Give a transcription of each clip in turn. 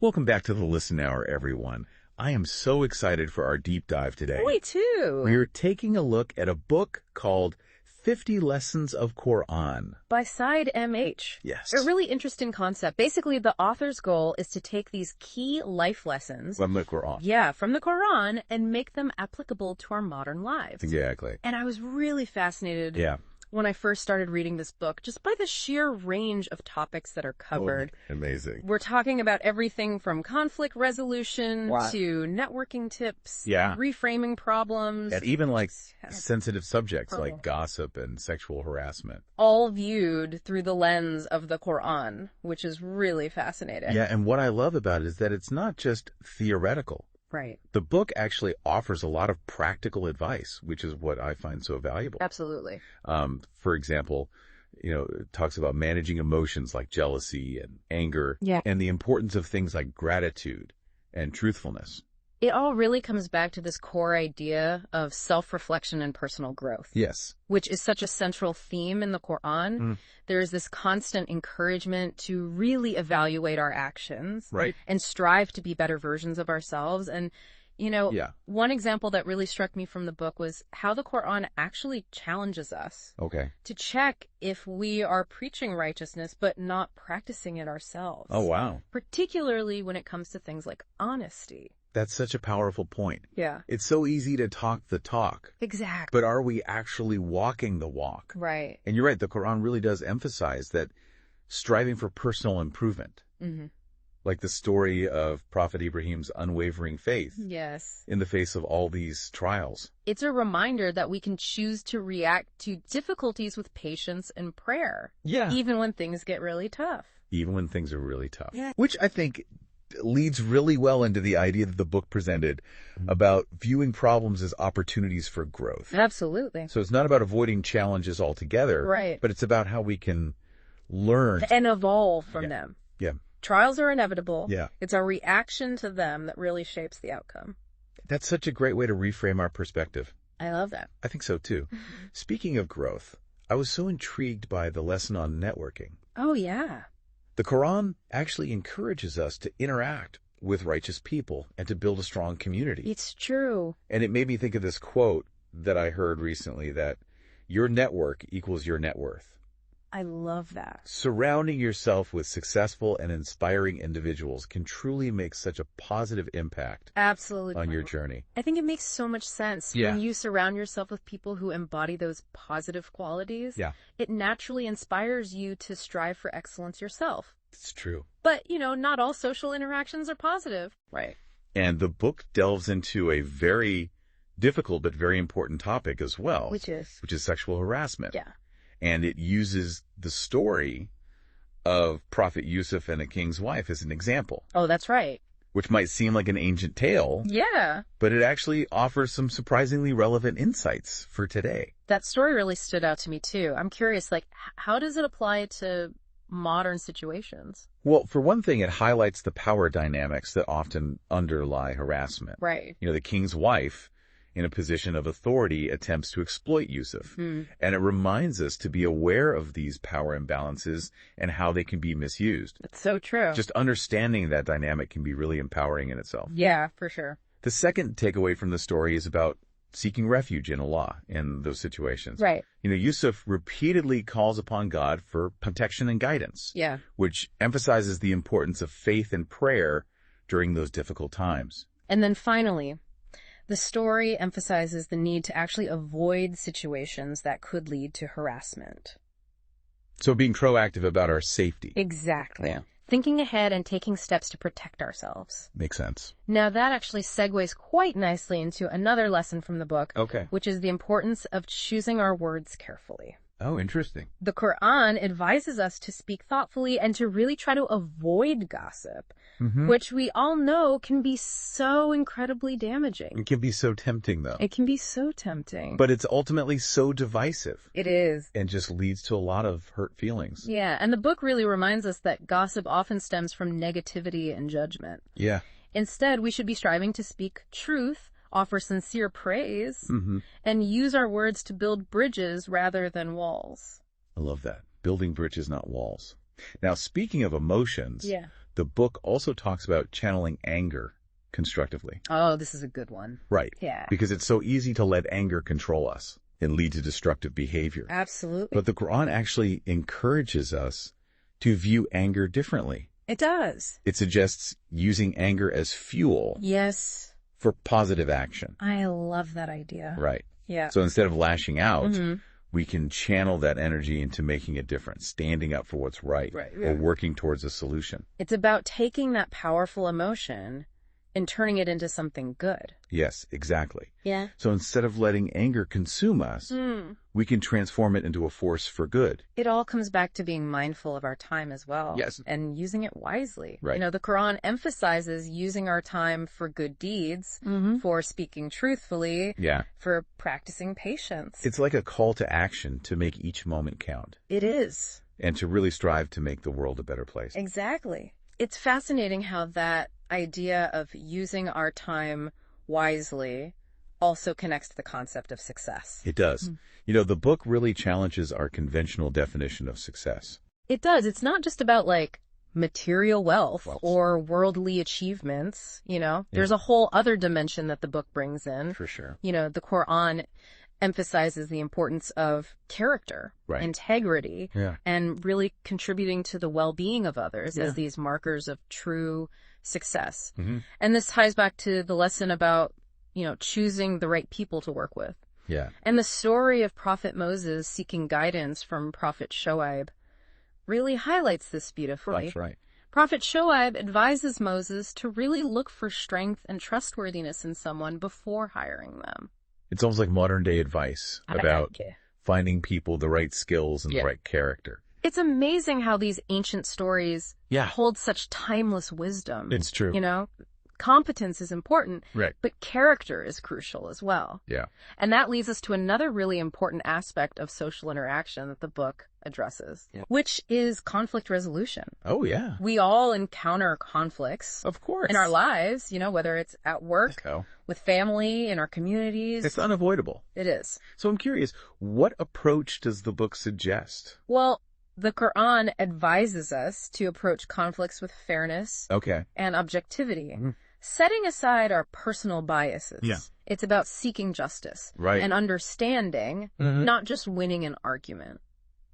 Welcome back to the Listen Hour, everyone. I am so excited for our deep dive today. Me too. We're taking a look at a book called 50 Lessons of Quran. By Said M.H. Yes. A really interesting concept. Basically, the author's goal is to take these key life lessons From the Quran. Yeah, from the Quran and make them applicable to our modern lives. Exactly. And I was really fascinated when I first started reading this book, just by the sheer range of topics that are covered. Oh, amazing. We're talking about everything from conflict resolution to networking tips, reframing problems. And even like sensitive subjects like gossip and sexual harassment. All viewed through the lens of the Quran, which is really fascinating. Yeah, and what I love about it is that it's not just theoretical. Right. The book actually offers a lot of practical advice, which is what I find so valuable. Absolutely. For example, it talks about managing emotions like jealousy and anger and the importance of things like gratitude and truthfulness. It all really comes back to this core idea of self-reflection and personal growth. Yes. Which is such a central theme in the Quran. There is this constant encouragement to really evaluate our actions and strive to be better versions of ourselves. And, one example that really struck me from the book was how the Quran actually challenges us to check if we are preaching righteousness but not practicing it ourselves. Oh, wow. Particularly when it comes to things like honesty. That's such a powerful point. Yeah. It's so easy to talk the talk. Exactly. But are we actually walking the walk? Right. And you're right, the Quran really does emphasize that striving for personal improvement. Like the story of Prophet Ibrahim's unwavering faith. Yes. In the face of all these trials. It's a reminder that we can choose to react to difficulties with patience and prayer. Yeah. Even when things get really tough. Even when things are really tough. Yeah. Which I think leads really well into the idea that the book presented about viewing problems as opportunities for growth. Absolutely. So it's not about avoiding challenges altogether. Right. But it's about how we can learn. And evolve from them. Yeah. Trials are inevitable. Yeah. It's our reaction to them that really shapes the outcome. That's such a great way to reframe our perspective. I love that. I think so too. Speaking of growth, I was so intrigued by the lesson on networking. Oh, yeah. The Quran actually encourages us to interact with righteous people and to build a strong community. It's true. And it made me think of this quote that I heard recently that your network equals your net worth. I love that. Surrounding yourself with successful and inspiring individuals can truly make such a positive impact on your journey. I think it makes so much sense. When you surround yourself with people who embody those positive qualities, it naturally inspires you to strive for excellence yourself. It's true. But, not all social interactions are positive. Right. And the book delves into a very difficult but very important topic as well. Which is sexual harassment. Yeah. And it uses the story of Prophet Yusuf and a king's wife as an example. Oh, that's right. Which might seem like an ancient tale. Yeah. But it actually offers some surprisingly relevant insights for today. That story really stood out to me, too. I'm curious, how does it apply to modern situations? Well, for one thing, it highlights the power dynamics that often underlie harassment. Right. The king's wife, in a position of authority, attempts to exploit Yusuf. And it reminds us to be aware of these power imbalances and how they can be misused. That's so true. Just understanding that dynamic can be really empowering in itself. Yeah, for sure. The second takeaway from the story is about seeking refuge in Allah in those situations. Right. Yusuf repeatedly calls upon God for protection and guidance. Yeah. Which emphasizes the importance of faith and prayer during those difficult times. And then finally, the story emphasizes the need to actually avoid situations that could lead to harassment. So being proactive about our safety. Exactly. Yeah. Thinking ahead and taking steps to protect ourselves. Makes sense. Now that actually segues quite nicely into another lesson from the book, which is the importance of choosing our words carefully. Oh, interesting. The Quran advises us to speak thoughtfully and to really try to avoid gossip, which we all know can be so incredibly damaging. It can be so tempting, though. It can be so tempting. But it's ultimately so divisive. It is. And just leads to a lot of hurt feelings. Yeah, and the book really reminds us that gossip often stems from negativity and judgment. Yeah. Instead, we should be striving to speak truth, offer sincere praise, and use our words to build bridges rather than walls. I love that. Building bridges, not walls. Now, speaking of emotions, The book also talks about channeling anger constructively. Oh, this is a good one. Right. Yeah. Because it's so easy to let anger control us and lead to destructive behavior. Absolutely. But the Quran actually encourages us to view anger differently. It does. It suggests using anger as fuel. Yes. For positive action. I love that idea. Right. Yeah. So instead of lashing out, we can channel that energy into making a difference, standing up for what's right, or working towards a solution. It's about taking that powerful emotion and turning it into something good. Yes, exactly. Yeah. So instead of letting anger consume us, we can transform it into a force for good. It all comes back to being mindful of our time as well. Yes. And using it wisely. Right. You know, the Quran emphasizes using our time for good deeds, for speaking truthfully, for practicing patience. It's like a call to action to make each moment count. It is. And to really strive to make the world a better place. Exactly. It's fascinating how that idea of using our time wisely also connects to the concept of success. It does. You know, the book really challenges our conventional definition of success. It does. It's not just about like material wealth or worldly achievements, you know. There's a whole other dimension that the book brings in. For sure. You know, the Quran emphasizes the importance of character, integrity, and really contributing to the well-being of others as these markers of true success. And this ties back to the lesson about, you know, choosing the right people to work with. Yeah. And the story of Prophet Moses seeking guidance from Prophet Shoaib really highlights this beautifully. That's right. Prophet Shoaib advises Moses to really look for strength and trustworthiness in someone before hiring them. It's almost like modern day advice about finding people, the right skills, and the right character. It's amazing how these ancient stories hold such timeless wisdom. It's true. You know, competence is important, right, but character is crucial as well. Yeah. And that leads us to another really important aspect of social interaction that the book addresses, which is conflict resolution. Oh, yeah. We all encounter conflicts. Of course. In our lives, you know, whether it's at work, with family, in our communities. It's unavoidable. It is. So I'm curious, what approach does the book suggest? Well, the Quran advises us to approach conflicts with fairness and objectivity, setting aside our personal biases. Yeah. It's about seeking justice and understanding, not just winning an argument.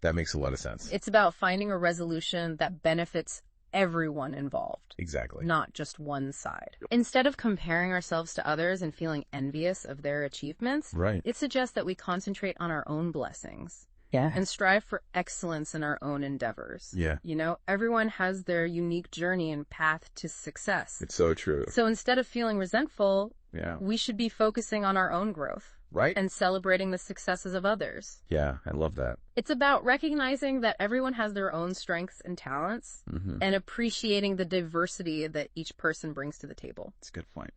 That makes a lot of sense. It's about finding a resolution that benefits everyone involved. Exactly. Not just one side. Instead of comparing ourselves to others and feeling envious of their achievements, it suggests that we concentrate on our own blessings. And strive for excellence in our own endeavors. You know, everyone has their unique journey and path to success. It's so true. So instead of feeling resentful, we should be focusing on our own growth. And celebrating the successes of others. Yeah, I love that. It's about recognizing that everyone has their own strengths and talents and appreciating the diversity that each person brings to the table. That's a good point.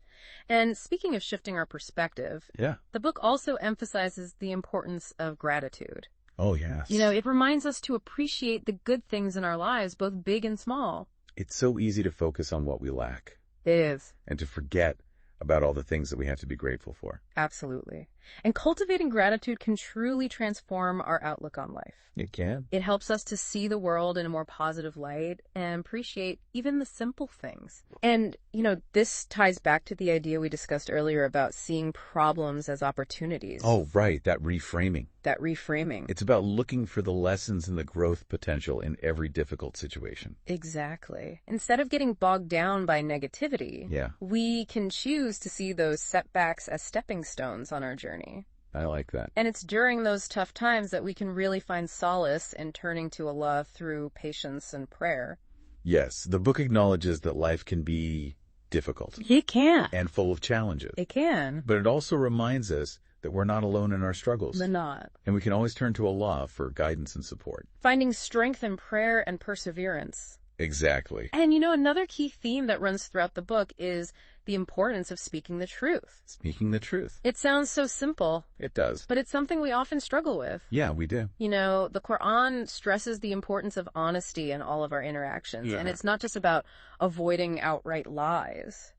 And speaking of shifting our perspective, the book also emphasizes the importance of gratitude. Oh, yes. You know, it reminds us to appreciate the good things in our lives, both big and small. It's so easy to focus on what we lack. It is. And to forget about all the things that we have to be grateful for. Absolutely. And cultivating gratitude can truly transform our outlook on life. It can. It helps us to see the world in a more positive light and appreciate even the simple things. And, you know, this ties back to the idea we discussed earlier about seeing problems as opportunities. Oh, right. That reframing. That reframing. It's about looking for the lessons and the growth potential in every difficult situation. Exactly. Instead of getting bogged down by negativity, we can choose to see those setbacks as stepping stones on our journey. I like that. And it's during those tough times that we can really find solace in turning to Allah through patience and prayer. Yes, the book acknowledges that life can be difficult. It can. And full of challenges. It can. But it also reminds us that we're not alone in our struggles. We're not. And we can always turn to Allah for guidance and support. Finding strength in prayer and perseverance. Exactly. And you know, another key theme that runs throughout the book is the importance of speaking the truth. Speaking the truth. It sounds so simple. It does. But it's something we often struggle with. Yeah, we do. You know, the Quran stresses the importance of honesty in all of our interactions. And it's not just about avoiding outright lies,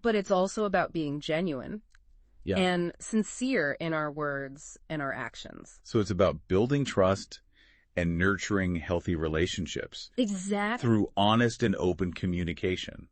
but it's also about being genuine and sincere in our words and our actions. So it's about building trust and nurturing healthy relationships. Exactly. Through honest and open communication.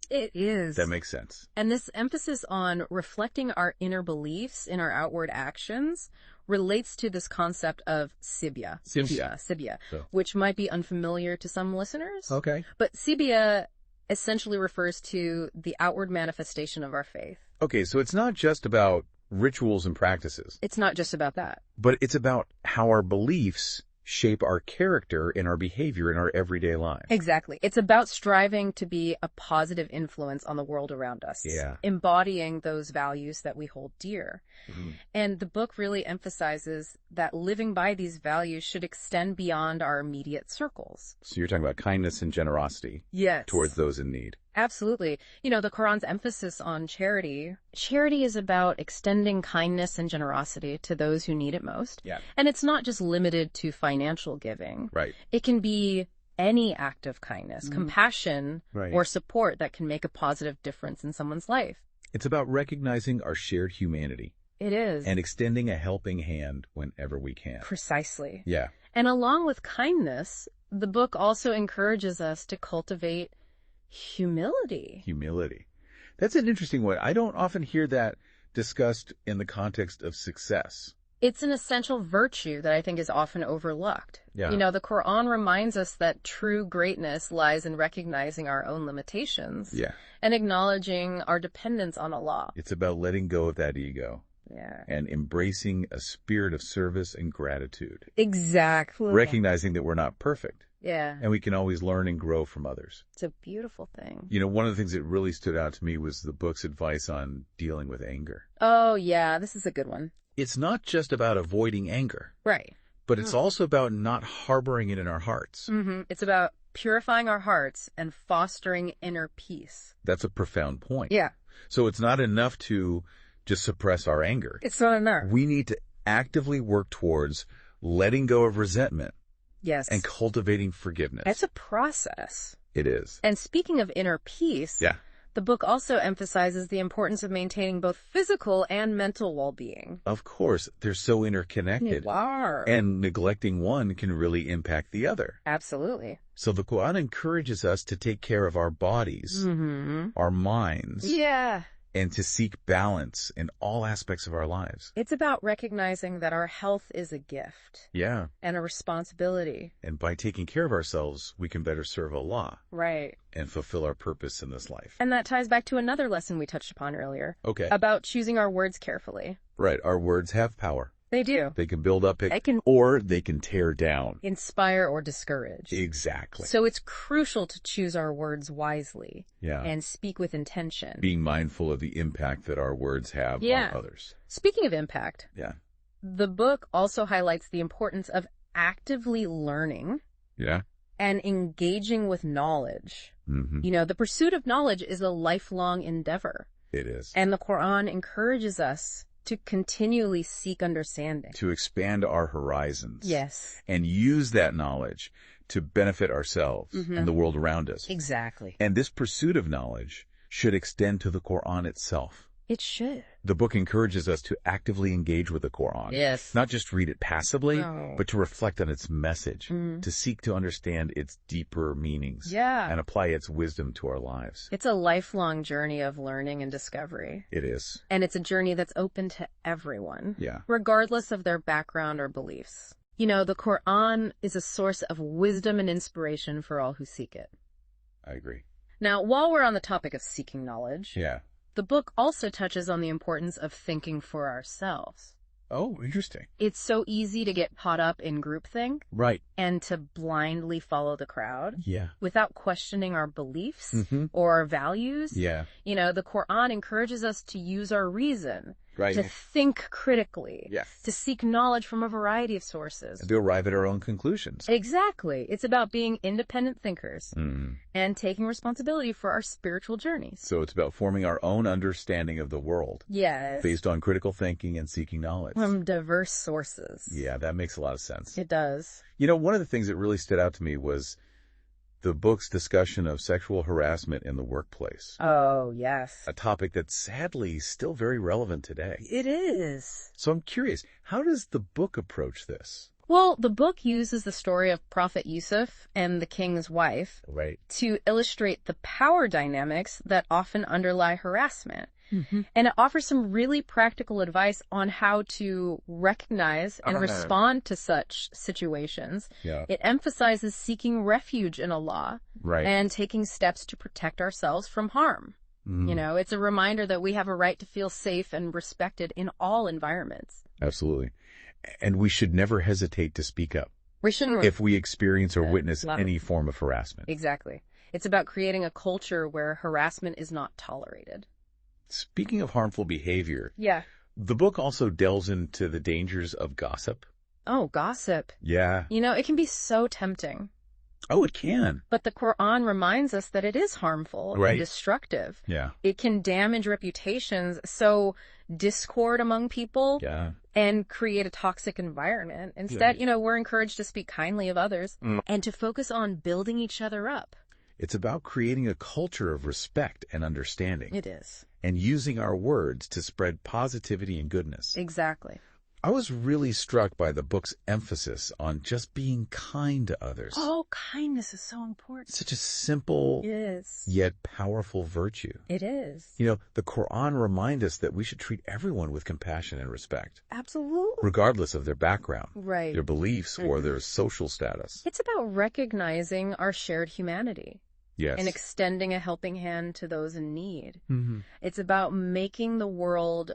It is. That makes sense. And this emphasis on reflecting our inner beliefs in our outward actions relates to this concept of sibya. Sibya, which might be unfamiliar to some listeners. Okay. But sibya essentially refers to the outward manifestation of our faith. Okay, so it's not just about rituals and practices. It's not just about that. But it's about how our beliefs shape our character and our behavior in our everyday lives. Exactly. It's about striving to be a positive influence on the world around us. Yeah. Embodying those values that we hold dear. Mm-hmm. And the book really emphasizes that living by these values should extend beyond our immediate circles. So you're talking about kindness and generosity. Yes. Towards those in need. Absolutely. You know, the Quran's emphasis on charity. Charity is about extending kindness and generosity to those who need it most. Yeah. And it's not just limited to financial giving. Right. It can be any act of kindness, compassion, or support that can make a positive difference in someone's life. It's about recognizing our shared humanity. It is. And extending a helping hand whenever we can. Precisely. Yeah. And along with kindness, the book also encourages us to cultivate humility. Humility. That's an interesting one. I don't often hear that discussed in the context of success. It's an essential virtue that I think is often overlooked. Yeah. You know, the Quran reminds us that true greatness lies in recognizing our own limitations. Yeah. And acknowledging our dependence on Allah. It's about letting go of that ego. Yeah. And embracing a spirit of service and gratitude. Exactly. Recognizing that we're not perfect. Yeah. And we can always learn and grow from others. It's a beautiful thing. You know, one of the things that really stood out to me was the book's advice on dealing with anger. Oh, yeah. This is a good one. It's not just about avoiding anger. Right. But it's also about not harboring it in our hearts. Mm-hmm. It's about purifying our hearts and fostering inner peace. That's a profound point. Yeah. So it's not enough to just suppress our anger. It's not enough. We need to actively work towards letting go of resentment. Yes. And cultivating forgiveness. It's a process. It is. And speaking of inner peace, the book also emphasizes the importance of maintaining both physical and mental well-being. Of course, they're so interconnected. They are. And neglecting one can really impact the other. Absolutely. So the Quran encourages us to take care of our bodies, our minds. Yeah. And to seek balance in all aspects of our lives. It's about recognizing that our health is a gift. Yeah. And a responsibility. And by taking care of ourselves, we can better serve Allah. Right. And fulfill our purpose in this life. And that ties back to another lesson we touched upon earlier. Okay. About choosing our words carefully. Right. Our words have power. They do. They can build up, or they can tear down. Inspire or discourage. Exactly. So it's crucial to choose our words wisely. Yeah. And speak with intention. Being mindful of the impact that our words have on others. Speaking of impact. Yeah. The book also highlights the importance of actively learning. Yeah. And engaging with knowledge. Mm-hmm. You know, the pursuit of knowledge is a lifelong endeavor. It is. And the Quran encourages us to continually seek understanding. To expand our horizons. Yes. And use that knowledge to benefit ourselves and the world around us. Exactly. And this pursuit of knowledge should extend to the Quran itself. It should. The book encourages us to actively engage with the Quran. Yes. Not just read it passively, but to reflect on its message, to seek to understand its deeper meanings, and apply its wisdom to our lives. It's a lifelong journey of learning and discovery. It is. And it's a journey that's open to everyone, yeah, regardless of their background or beliefs. You know, the Quran is a source of wisdom and inspiration for all who seek it. I agree. Now, while we're on the topic of seeking knowledge, the book also touches on the importance of thinking for ourselves. Oh, interesting. It's so easy to get caught up in groupthink. Right. And to blindly follow the crowd. Yeah. Without questioning our beliefs or our values. Yeah. You know, the Quran encourages us to use our reason. Right. To think critically. Yes. To seek knowledge from a variety of sources. And to arrive at our own conclusions. Exactly. It's about being independent thinkers and taking responsibility for our spiritual journeys. So it's about forming our own understanding of the world. Yes. Based on critical thinking and seeking knowledge. From diverse sources. Yeah, that makes a lot of sense. It does. You know, one of the things that really stood out to me was the book's discussion of sexual harassment in the workplace. Oh, yes. A topic that's sadly still very relevant today. It is. So I'm curious, how does the book approach this? Well, the book uses the story of Prophet Yusuf and the king's wife to illustrate the power dynamics that often underlie harassment. And it offers some really practical advice on how to recognize and respond to such situations. It emphasizes seeking refuge in Allah and taking steps to protect ourselves from harm. You know, it's a reminder that we have a right to feel safe and respected in all environments. Absolutely. And we should never hesitate to speak up. We shouldn't. If we experience or witness any form of harassment. Exactly. It's about creating a culture where harassment is not tolerated. Speaking of harmful behavior, the book also delves into the dangers of gossip. Oh, gossip. Yeah. You know, it can be so tempting. Oh, it can. But the Quran reminds us that it is harmful and destructive. It can damage reputations, sow discord among people, and create a toxic environment. Instead, you know, we're encouraged to speak kindly of others and to focus on building each other up. It's about creating a culture of respect and understanding. It is. And using our words to spread positivity and goodness. Exactly. I was really struck by the book's emphasis on just being kind to others. Oh, kindness is so important. Such a simple yet powerful virtue. It is. You know, the Quran reminds us that we should treat everyone with compassion and respect. Absolutely. Regardless of their background, their beliefs, or their social status. It's about recognizing our shared humanity. And extending a helping hand to those in need. It's about making the world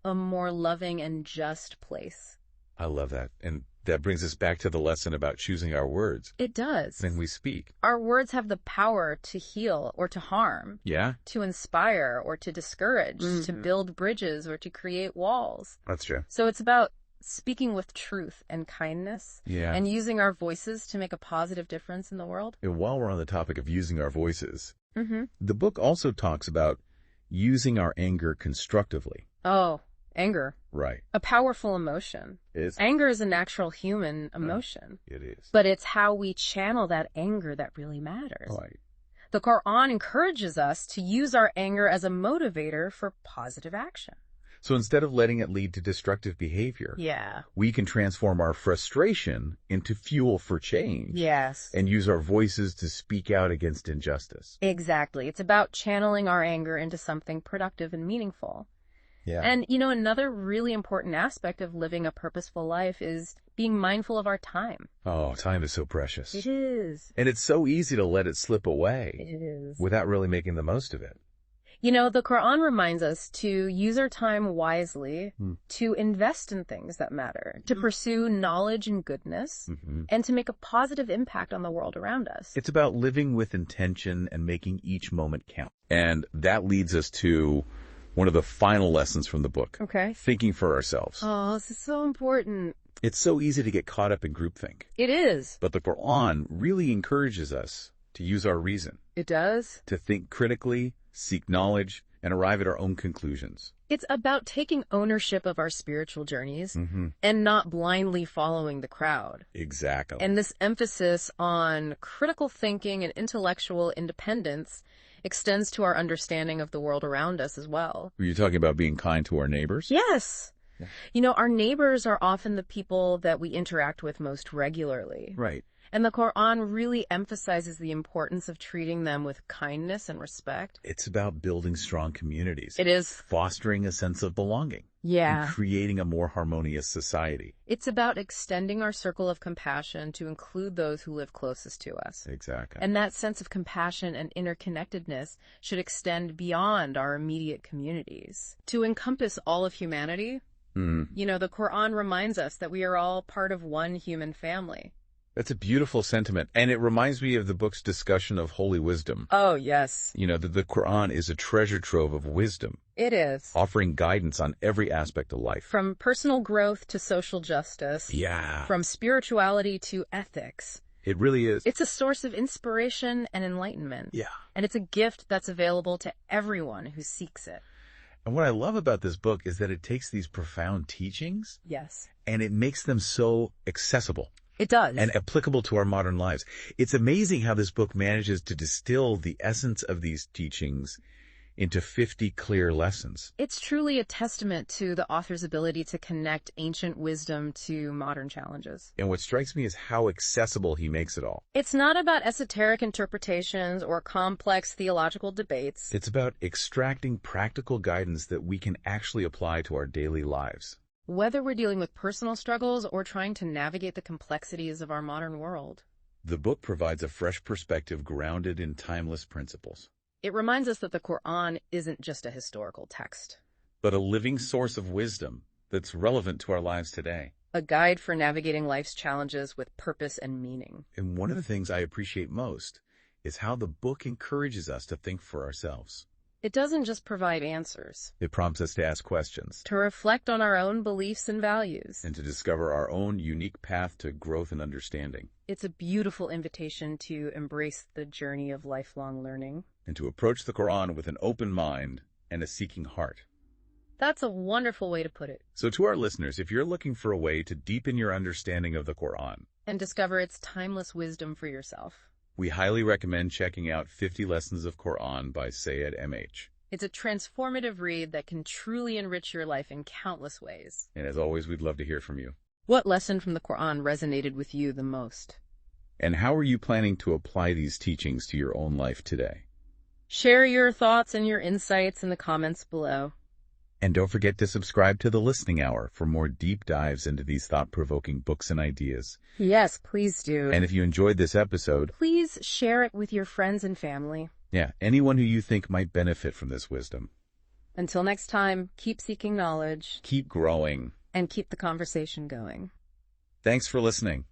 a more loving and just place. I love that. And that brings us back to the lesson about choosing our words. It does. When we speak. Our words have the power to heal or to harm. To inspire or to discourage, to build bridges or to create walls. That's true. So it's about speaking with truth and kindness and using our voices to make a positive difference in the world. And while we're on the topic of using our voices, the book also talks about using our anger constructively. Oh, anger. Right. A powerful emotion. Anger is a natural human emotion. It is. But it's how we channel that anger that really matters. Right. The Quran encourages us to use our anger as a motivator for positive action. So instead of letting it lead to destructive behavior, we can transform our frustration into fuel for change. And use our voices to speak out against injustice. Exactly. It's about channeling our anger into something productive and meaningful. And, you know, another really important aspect of living a purposeful life is being mindful of our time. Oh, time is so precious. It is. And it's so easy to let it slip away. It is. Without really making the most of it. You know, the Quran reminds us to use our time wisely, to invest in things that matter, to pursue knowledge and goodness, and to make a positive impact on the world around us. It's about living with intention and making each moment count. And that leads us to one of the final lessons from the book. Thinking for ourselves. Oh, this is so important. It's so easy to get caught up in groupthink. It is. But the Quran really encourages us to use our reason. It does. To think critically, seek knowledge, and arrive at our own conclusions. It's about taking ownership of our spiritual journeys and not blindly following the crowd. Exactly. And this emphasis on critical thinking and intellectual independence extends to our understanding of the world around us as well. Were you talking about being kind to our neighbors? Yes. You know, our neighbors are often the people that we interact with most regularly. Right. And the Quran really emphasizes the importance of treating them with kindness and respect. It's about building strong communities. It is. Fostering a sense of belonging. And creating a more harmonious society. It's about extending our circle of compassion to include those who live closest to us. Exactly. And that sense of compassion and interconnectedness should extend beyond our immediate communities. To encompass all of humanity, you know, the Quran reminds us that we are all part of one human family. That's a beautiful sentiment. And it reminds me of the book's discussion of holy wisdom. Oh, yes. You know, that the Quran is a treasure trove of wisdom. It is. Offering guidance on every aspect of life. From personal growth to social justice. From spirituality to ethics. It really is. It's a source of inspiration and enlightenment. And it's a gift that's available to everyone who seeks it. And what I love about this book is that it takes these profound teachings. And it makes them so accessible. It does. And applicable to our modern lives. It's amazing how this book manages to distill the essence of these teachings into 50 clear lessons. It's truly a testament to the author's ability to connect ancient wisdom to modern challenges. And what strikes me is how accessible he makes it all. It's not about esoteric interpretations or complex theological debates. It's about extracting practical guidance that we can actually apply to our daily lives. Whether we're dealing with personal struggles or trying to navigate the complexities of our modern world. The book provides a fresh perspective grounded in timeless principles. It reminds us that the Quran isn't just a historical text, but a living source of wisdom that's relevant to our lives today. A guide for navigating life's challenges with purpose and meaning. And one of the things I appreciate most is how the book encourages us to think for ourselves. It doesn't just provide answers. It prompts us to ask questions, to reflect on our own beliefs and values, and to discover our own unique path to growth and understanding. It's a beautiful invitation to embrace the journey of lifelong learning. And to approach the Quran with an open mind and a seeking heart. That's a wonderful way to put it. So to our listeners, if you're looking for a way to deepen your understanding of the Quran and discover its timeless wisdom for yourself, we highly recommend checking out 50 Lessons of Quran by Syed M.H. It's a transformative read that can truly enrich your life in countless ways. And as always, we'd love to hear from you. What lesson from the Quran resonated with you the most? And how are you planning to apply these teachings to your own life today? Share your thoughts and your insights in the comments below. And don't forget to subscribe to the Listening Hour for more deep dives into these thought-provoking books and ideas. Yes, please do. And if you enjoyed this episode, please share it with your friends and family. Yeah, anyone who you think might benefit from this wisdom. Until next time, keep seeking knowledge. Keep growing. And keep the conversation going. Thanks for listening.